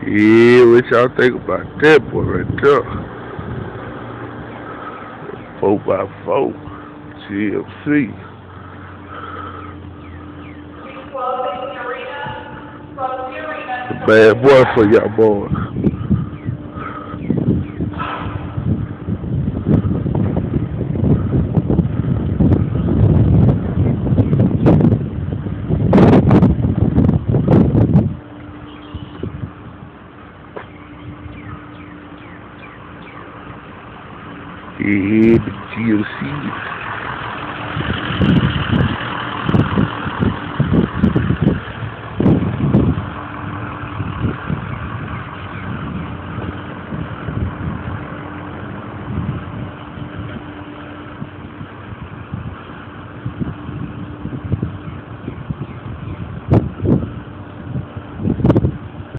Yeah, what y'all think about that boy right there? 4x4. GFC. The bad boy for y'all boys. Yeah, the GFC.